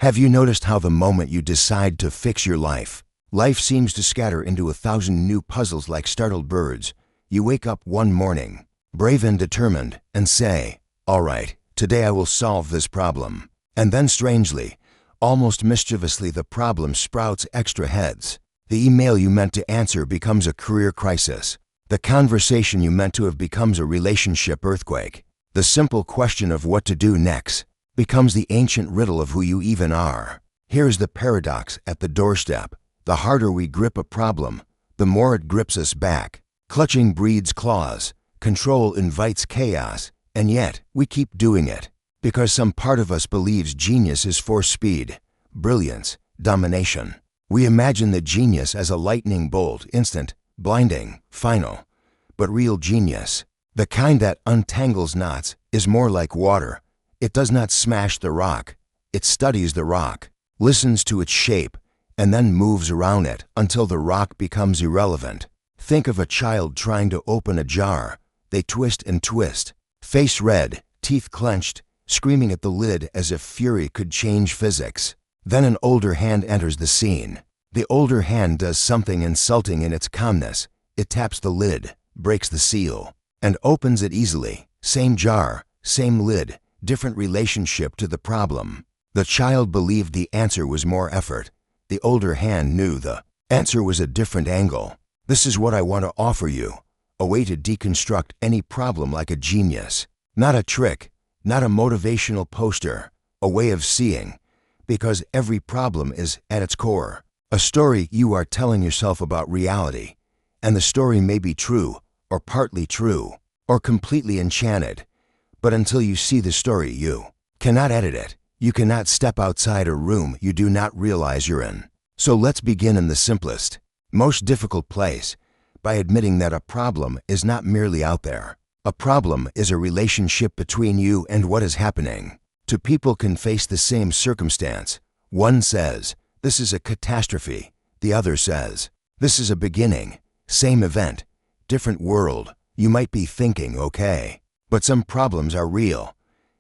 Have you noticed how the moment you decide to fix your life, life seems to scatter into 1,000 new puzzles like startled birds? You wake up one morning, brave and determined, and say, "All right, today I will solve this problem." And then strangely, almost mischievously, the problem sprouts extra heads. The email you meant to answer becomes a career crisis. The conversation you meant to have becomes a relationship earthquake. The simple question of what to do next becomes the ancient riddle of who you even are. Here's the paradox at the doorstep. The harder we grip a problem, the more it grips us back. Clutching breeds claws, control invites chaos, and yet we keep doing it because some part of us believes genius is for speed, brilliance, domination. We imagine the genius as a lightning bolt, instant, blinding, final. But real genius, the kind that untangles knots, is more like water. It does not smash the rock. It studies the rock, listens to its shape, and then moves around it until the rock becomes irrelevant. Think of a child trying to open a jar. They twist and twist, face red, teeth clenched, screaming at the lid as if fury could change physics. Then an older hand enters the scene. The older hand does something insulting in its calmness. It taps the lid, breaks the seal, and opens it easily. Same jar, same lid, different relationship to the problem. The child believed the answer was more effort. The older hand knew the answer was a different angle. This is what I want to offer you, a way to deconstruct any problem like a genius. Not a trick, not a motivational poster, a way of seeing, because every problem is, at its core, a story you are telling yourself about reality. And the story may be true, or partly true, or completely enchanted. But until you see the story, you cannot edit it. You cannot step outside a room you do not realize you're in. So let's begin in the simplest, most difficult place, by admitting that a problem is not merely out there. A problem is a relationship between you and what is happening. Two people can face the same circumstance. One says, "This is a catastrophe." The other says, "This is a beginning." Same event, different world. You might be thinking, okay, but some problems are real.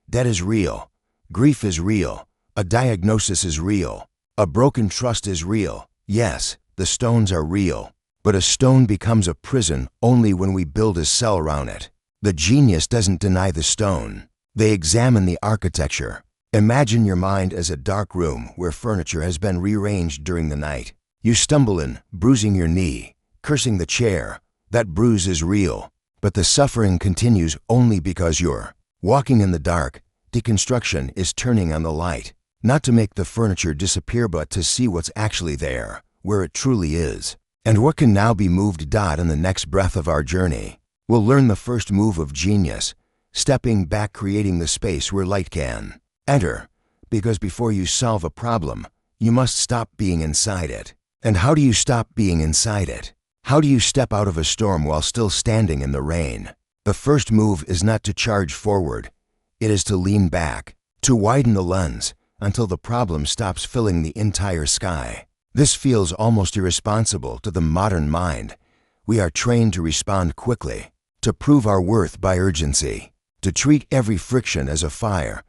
Debt is real. Grief is real. A diagnosis is real. A broken trust is real. Yes, the stones are real. But a stone becomes a prison only when we build a cell around it. The genius doesn't deny the stone. They examine the architecture. Imagine your mind as a dark room where furniture has been rearranged during the night. You stumble in, bruising your knee, cursing the chair. That bruise is real, but the suffering continues only because you're walking in the dark. Deconstruction is turning on the light, not to make the furniture disappear but to see what's actually there, where it truly is, and what can now be moved. In the next breath of our journey, we'll learn the first move of genius, stepping back, creating the space where light can enter, because before you solve a problem, you must stop being inside it. And how do you stop being inside it? How do you step out of a storm while still standing in the rain? The first move is not to charge forward. It is to lean back, to widen the lens until the problem stops filling the entire sky. This feels almost irresponsible to the modern mind. We are trained to respond quickly, to prove our worth by urgency, to treat every friction as a fire.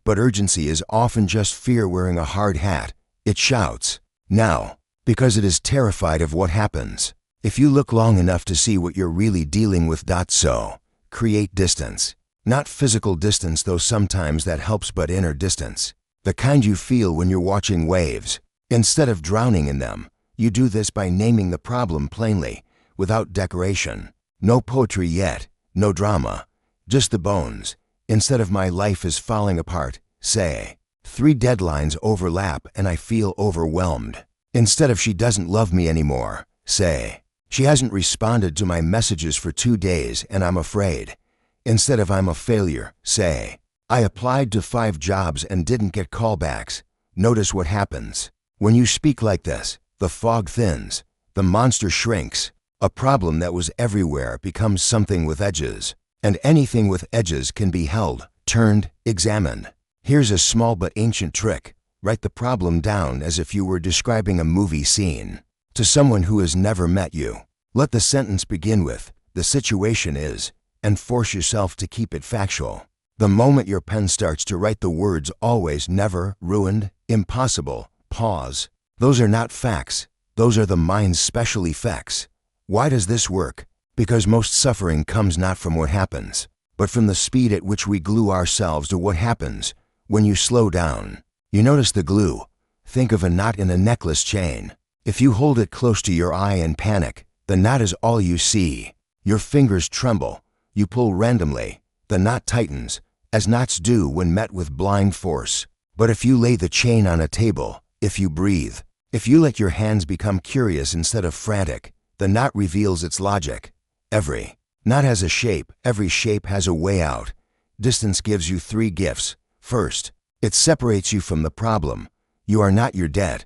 But urgency is often just fear wearing a hard hat. It shouts, "Now," because it is terrified of what happens if you look long enough to see what you're really dealing with. So, create distance. Not physical distance, though sometimes that helps, but inner distance. The kind you feel when you're watching waves. Instead of drowning in them, you do this by naming the problem plainly, without decoration. No poetry yet, no drama, just the bones. Instead of "My life is falling apart," say, "3 deadlines overlap and I feel overwhelmed." Instead of "She doesn't love me anymore," say, "She hasn't responded to my messages for 2 days and I'm afraid." Instead of "I'm a failure," say, "I applied to 5 jobs and didn't get callbacks." Notice what happens. When you speak like this, the fog thins, the monster shrinks. A problem that was everywhere becomes something with edges. And anything with edges can be held, turned, examined. Here's a small but ancient trick. Write the problem down as if you were describing a movie scene to someone who has never met you. Let the sentence begin with, "The situation is," and force yourself to keep it factual. The moment your pen starts to write the words "always," "never," "ruined," impossible, pause. Those are not facts. Those are the mind's special effects. Why does this work? Because most suffering comes not from what happens, but from the speed at which we glue ourselves to what happens. When you slow down, you notice the glue. Think of a knot in a necklace chain. If you hold it close to your eye and panic, the knot is all you see. Your fingers tremble. You pull randomly. The knot tightens, as knots do when met with blind force. But if you lay the chain on a table, if you breathe, if you let your hands become curious instead of frantic, the knot reveals its logic. Every knot has a shape. Every shape has a way out. Distance gives you 3 gifts. First, it separates you from the problem. You are not your debt.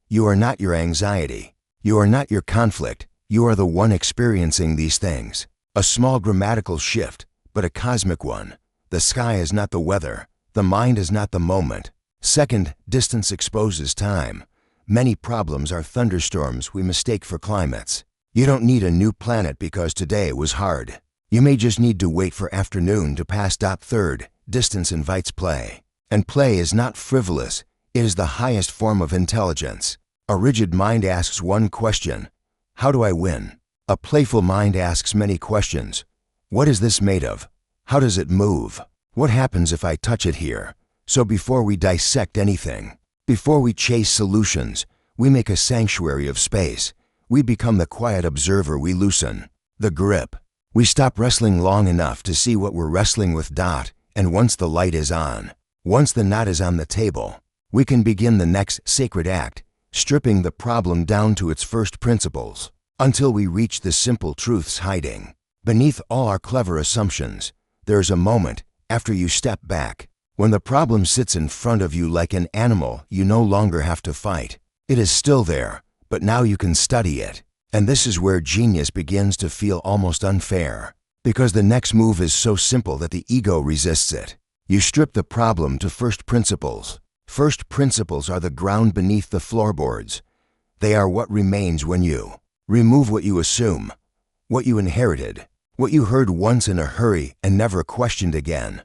You are not your anxiety. You are not your conflict. You are the one experiencing these things. A small grammatical shift, but a cosmic one. The sky is not the weather. The mind is not the moment. Second, distance exposes time. Many problems are thunderstorms we mistake for climates. You don't need a new planet because today was hard. You may just need to wait for afternoon to pass. Third, distance invites play. And play is not frivolous. It is the highest form of intelligence. A rigid mind asks one question: how do I win? A playful mind asks many questions. What is this made of? How does it move? What happens if I touch it here? So before we dissect anything, before we chase solutions, we make a sanctuary of space. We become the quiet observer. We loosen the grip. We stop wrestling long enough to see what we're wrestling with. And once the light is on, once the knot is on the table, we can begin the next sacred act, stripping the problem down to its first principles, until we reach the simple truths hiding beneath all our clever assumptions. There's a moment, after you step back, when the problem sits in front of you like an animal you no longer have to fight. It is still there, but now you can study it. And this is where genius begins to feel almost unfair, because the next move is so simple that the ego resists it. You strip the problem to first principles. First principles are the ground beneath the floorboards. They are what remains when you remove what you assume, what you inherited, what you heard once in a hurry and never questioned again.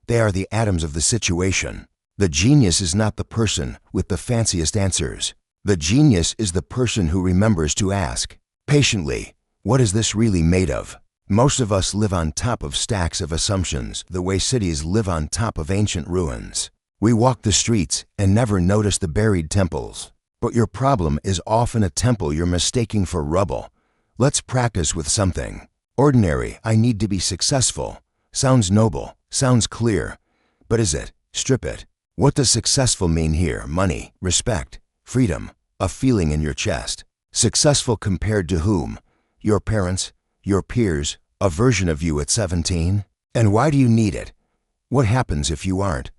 They are the atoms of the situation. The genius is not the person with the fanciest answers. The genius is the person who remembers to ask patiently, what is this really made of? Most of us live on top of stacks of assumptions, the way cities live on top of ancient ruins. We walk the streets and never notice the buried temples. But your problem is often a temple you're mistaking for rubble. Let's practice with something ordinary. I need to be successful. Sounds noble, sounds clear. But is it? Strip it. What does successful mean here? Money, respect, freedom, a feeling in your chest. Successful compared to whom? Your parents, your peers, a version of you at 17? And why do you need it? What happens if you aren't?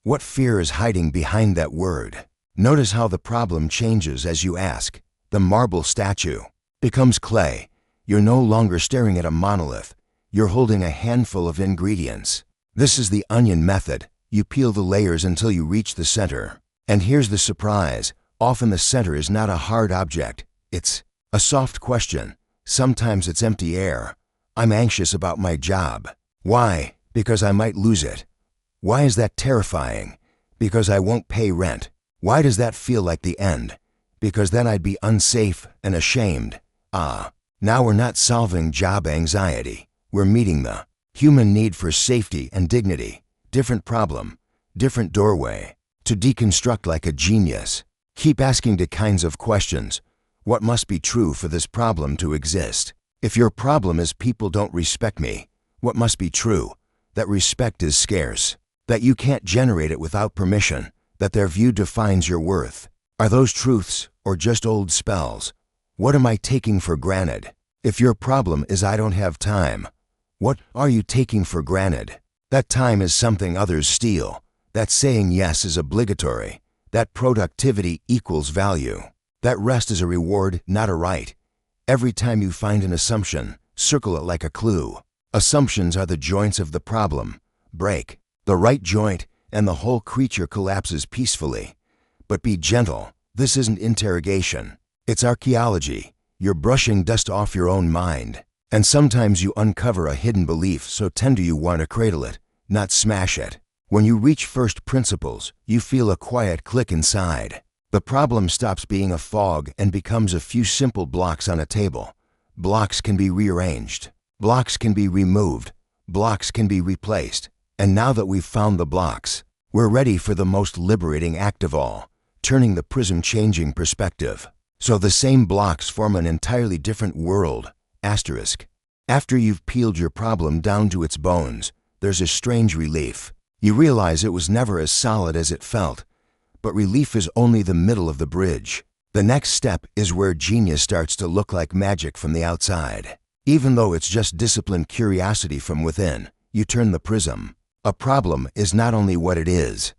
What fear is hiding behind that word? Notice how the problem changes as you ask. The marble statue becomes clay. You're no longer staring at a monolith. You're holding a handful of ingredients. This is the onion method. You peel the layers until you reach the center. And here's the surprise. Often the center is not a hard object. It's a soft question. Sometimes it's empty air. I'm anxious about my job. Why? Because I might lose it. Why is that terrifying? Because I won't pay rent. Why does that feel like the end? Because then I'd be unsafe and ashamed. Now we're not solving job anxiety. We're meeting the human need for safety and dignity. Different problem, different doorway. To deconstruct like a genius, keep asking the kinds of questions. What must be true for this problem to exist? If your problem is people don't respect me, what must be true? That respect is scarce. That you can't generate it without permission. That their view defines your worth. Are those truths or just old spells? What am I taking for granted? If your problem is I don't have time, what are you taking for granted? That time is something others steal. That saying yes is obligatory. That productivity equals value. That rest is a reward, not a right. Every time you find an assumption, circle it like a clue. Assumptions are the joints of the problem. Break the right joint and the whole creature collapses peacefully. But be gentle. This isn't interrogation. It's archaeology. You're brushing dust off your own mind. And sometimes you uncover a hidden belief so tender you want to cradle it, not smash it. When you reach first principles, you feel a quiet click inside. The problem stops being a fog and becomes a few simple blocks on a table. Blocks can be rearranged. Blocks can be removed. Blocks can be replaced. And now that we've found the blocks, we're ready for the most liberating act of all, turning the prism, changing perspective. So the same blocks form an entirely different world. Asterisk. After you've peeled your problem down to its bones, there's a strange relief. You realize it was never as solid as it felt. But relief is only the middle of the bridge. The next step is where genius starts to look like magic from the outside. Even though it's just disciplined curiosity from within, you turn the prism. A problem is not only what it is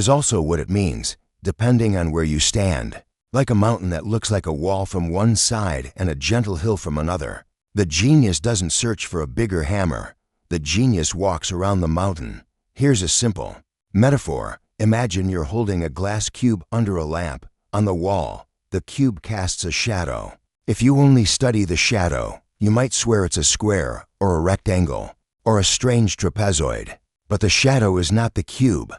also what it means, depending on where you stand. Like a mountain that looks like a wall from one side and a gentle hill from another. The genius doesn't search for a bigger hammer. The genius walks around the mountain. Here's a simple metaphor. Imagine you're holding a glass cube under a lamp. On the wall, the cube casts a shadow. If you only study the shadow, you might swear it's a square, or a rectangle, or a strange trapezoid. But the shadow is not the cube.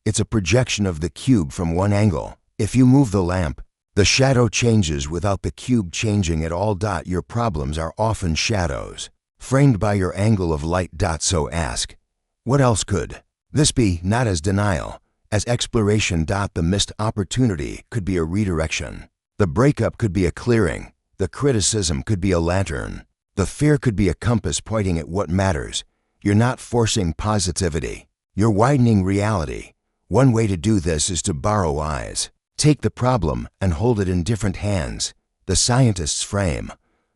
It's a projection of the cube from one angle. If you move the lamp, the shadow changes without the cube changing at all. Your problems are often shadows, framed by your angle of light. So ask, what else could this be? Not as denial, as exploration. The missed opportunity could be a redirection. The breakup could be a clearing. The criticism could be a lantern. The fear could be a compass pointing at what matters. You're not forcing positivity. You're widening reality. One way to do this is to borrow eyes. Take the problem and hold it in different hands. The scientist's frame.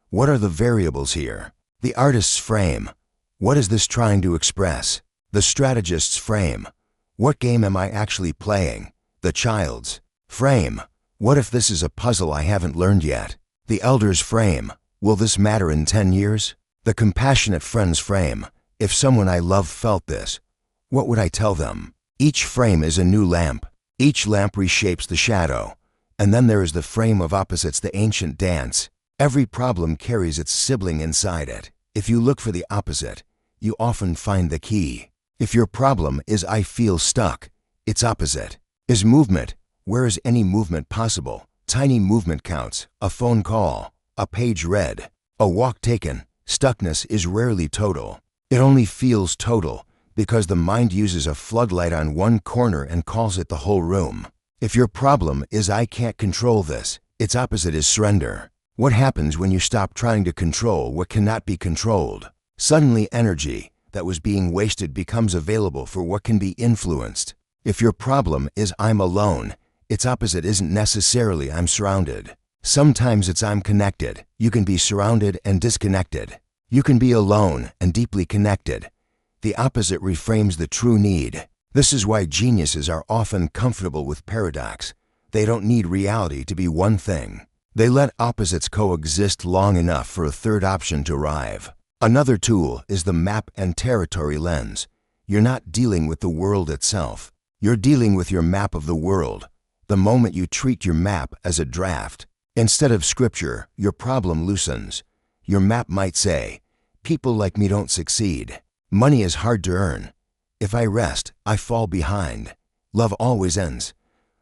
What are the variables here? The artist's frame. What is this trying to express? The strategist's frame. What game am I actually playing? The child's frame. What if this is a puzzle I haven't learned yet? The elder's frame. Will this matter in 10 years? The compassionate friend's frame. If someone I love felt this, what would I tell them? Each frame is a new lamp. Each lamp reshapes the shadow. And then there is the frame of opposites, the ancient dance. Every problem carries its sibling inside it. If you look for the opposite, you often find the key. If your problem is I feel stuck, its opposite is movement. Where is any movement possible? Tiny movement counts. A phone call, a page read, a walk taken. Stuckness is rarely total. It only feels total because the mind uses a floodlight on one corner and calls it the whole room. If your problem is I can't control this, its opposite is surrender. What happens when you stop trying to control what cannot be controlled? Suddenly energy that was being wasted becomes available for what can be influenced. If your problem is I'm alone, its opposite isn't necessarily I'm surrounded. Sometimes it's I'm connected. You can be surrounded and disconnected. You can be alone and deeply connected. The opposite reframes the true need. This is why geniuses are often comfortable with paradox. They don't need reality to be one thing. They let opposites coexist long enough for a third option to arrive. Another tool is the map and territory lens. You're not dealing with the world itself. You're dealing with your map of the world. The moment you treat your map as a draft, instead of scripture, your problem loosens. Your map might say, people like me don't succeed. Money is hard to earn. If I rest, I fall behind. Love always ends.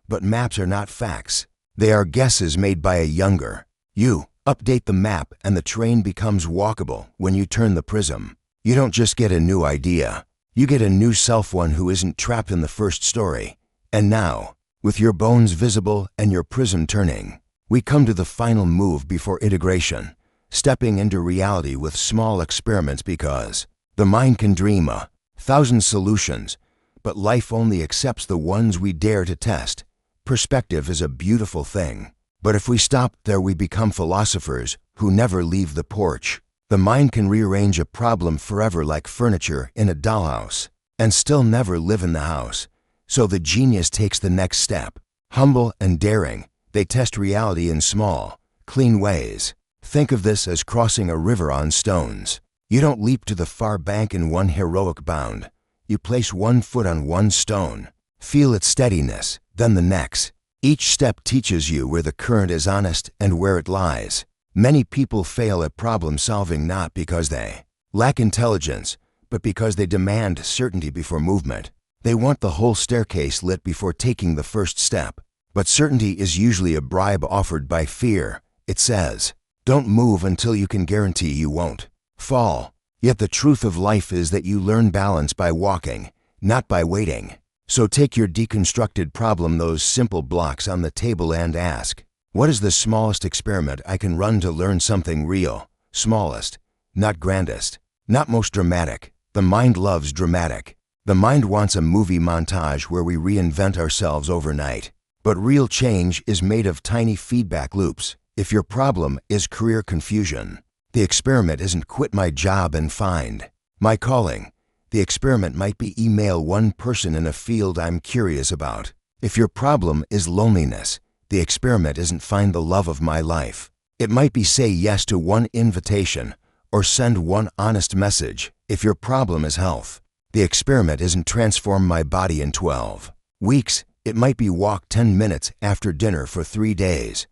But maps are not facts. They are guesses made by a younger you. Update the map and the terrain becomes walkable when you turn the prism. You don't just get a new idea. You get a new self, one who isn't trapped in the first story. And now, with your bones visible and your prism turning, we come to the final move before integration, stepping into reality with small experiments because the mind can dream 1,000 solutions, but life only accepts the ones we dare to test. Perspective is a beautiful thing, but if we stop there, we become philosophers who never leave the porch. The mind can rearrange a problem forever like furniture in a dollhouse and still never live in the house. So the genius takes the next step. Humble and daring, they test reality in small, clean ways. Think of this as crossing a river on stones. You don't leap to the far bank in one heroic bound. You place one foot on one stone, feel its steadiness, then the next. Each step teaches you where the current is honest and where it lies. Many people fail at problem solving not because they lack intelligence, but because they demand certainty before movement. They want the whole staircase lit before taking the first step. But certainty is usually a bribe offered by fear. It says, don't move until you can guarantee you won't fall. Yet the truth of life is that you learn balance by walking, not by waiting. So take your deconstructed problem, those simple blocks on the table, and ask, what is the smallest experiment I can run to learn something real? Smallest, not grandest, not most dramatic. The mind loves dramatic. The mind wants a movie montage where we reinvent ourselves overnight. But real change is made of tiny feedback loops. If your problem is career confusion, the experiment isn't quit my job and find my calling. The experiment might be email one person in a field I'm curious about. If your problem is loneliness, the experiment isn't find the love of my life. It might be say yes to one invitation or send one honest message. If your problem is health, the experiment isn't transform my body in 12 weeks. It might be walk 10 minutes after dinner for 3 days.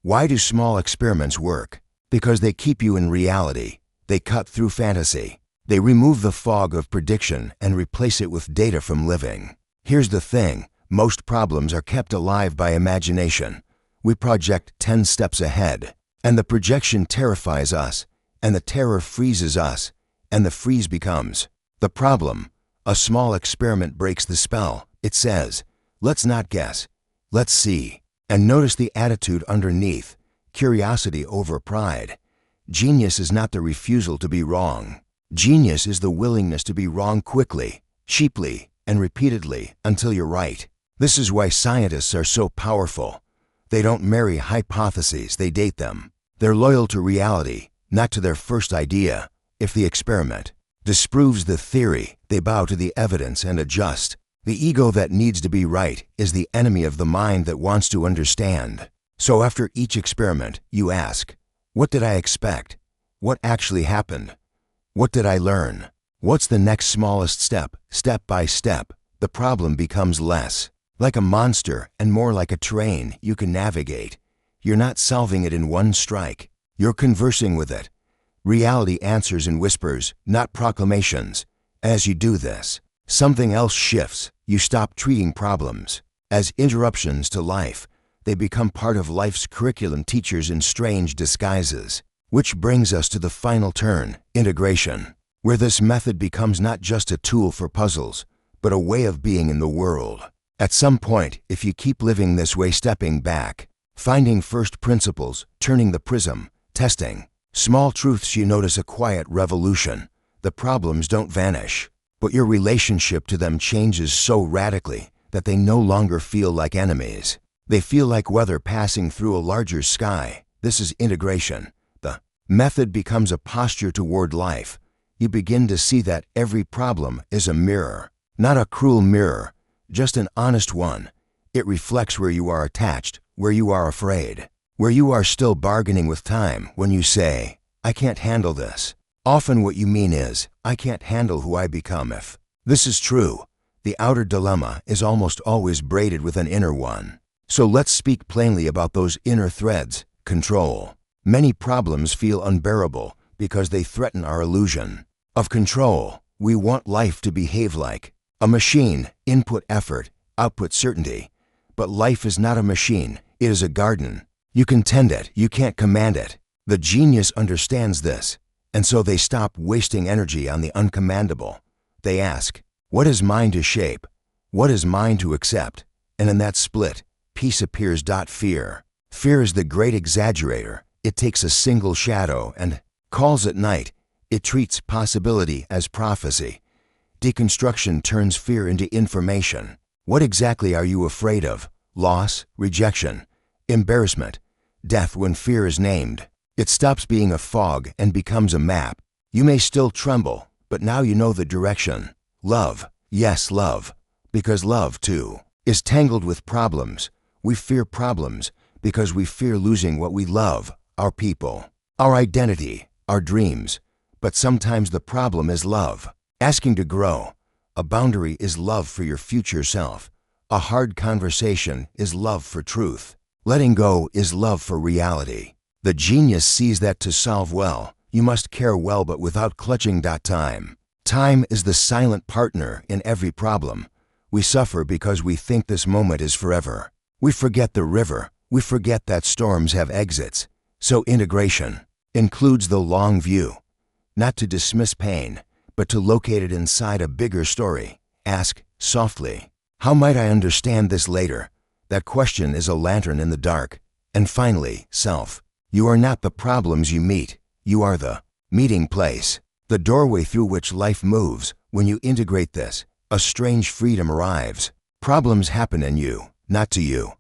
Why do small experiments work? Because they keep you in reality. They cut through fantasy. They remove the fog of prediction and replace it with data from living. Here's the thing, most problems are kept alive by imagination. We project 10 steps ahead, and the projection terrifies us, and the terror freezes us, and the freeze becomes the problem. A small experiment breaks the spell. It says, let's not guess, let's see. And notice the attitude underneath, curiosity over pride. Genius is not the refusal to be wrong. Genius is the willingness to be wrong quickly, cheaply, and repeatedly until you're right. This is why scientists are so powerful. They don't marry hypotheses, they date them. They're loyal to reality, not to their first idea. If the experiment disproves the theory, they bow to the evidence and adjust. The ego that needs to be right is the enemy of the mind that wants to understand. So after each experiment, you ask, what did I expect? What actually happened? What did I learn? What's the next smallest step? Step by step, the problem becomes less like a monster and more like a terrain you can navigate. You're not solving it in one strike. You're conversing with it. Reality answers in whispers, not proclamations. As you do this, something else shifts. You stop treating problems as interruptions to life. They become part of life's curriculum, teachers in strange disguises. Which brings us to the final turn, integration, where this method becomes not just a tool for puzzles, but a way of being in the world. At some point, if you keep living this way, stepping back, finding first principles, turning the prism, testing small truths, you notice a quiet revolution. The problems don't vanish, but your relationship to them changes so radically that they no longer feel like enemies. They feel like weather passing through a larger sky. This is integration. The method becomes a posture toward life. You begin to see that every problem is a mirror, not a cruel mirror, just an honest one. It reflects where you are attached, where you are afraid, where you are still bargaining with time. When you say, I can't handle this, often what you mean is, I can't handle who I become if this is true. The outer dilemma is almost always braided with an inner one. So let's speak plainly about those inner threads. Control. Many problems feel unbearable because they threaten our illusion of control. We want life to behave like a machine, input effort, output certainty. But life is not a machine, it is a garden. You can tend it, you can't command it. The genius understands this, and so they stop wasting energy on the uncommandable. They ask, what is mine to shape? What is mine to accept? And in that split, peace appears. Fear. Fear is the great exaggerator. It takes a single shadow and calls at night. It treats possibility as prophecy. Deconstruction turns fear into information. What exactly are you afraid of? Loss, rejection, embarrassment, death. When fear is named, it stops being a fog and becomes a map. You may still tremble, but now you know the direction. Love. Yes, love. Because love, too, is tangled with problems. We fear problems because we fear losing what we love, our people, our identity, our dreams. But sometimes the problem is love. Asking to grow. A boundary is love for your future self. A hard conversation is love for truth. Letting go is love for reality. The genius sees that to solve well, you must care well, but without clutching. Time. Time is the silent partner in every problem. We suffer because we think this moment is forever. We forget the river. We forget that storms have exits. So integration includes the long view, not to dismiss pain, but to locate it inside a bigger story. Ask softly, how might I understand this later? That question is a lantern in the dark. And finally, self. You are not the problems you meet. You are the meeting place, the doorway through which life moves. When you integrate this, a strange freedom arrives. Problems happen in you, not to you.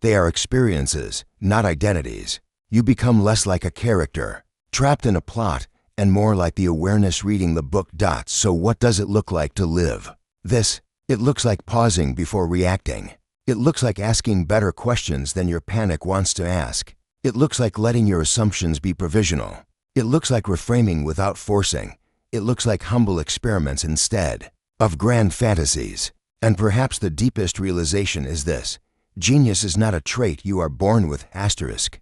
They are experiences, not identities. You become less like a character, trapped in a plot, and more like the awareness reading the book. So what does it look like to live this? It looks like pausing before reacting. It looks like asking better questions than your panic wants to ask. It looks like letting your assumptions be provisional. It looks like reframing without forcing. It looks like humble experiments instead of grand fantasies. And perhaps the deepest realization is this: genius is not a trait you are born with, asterisk.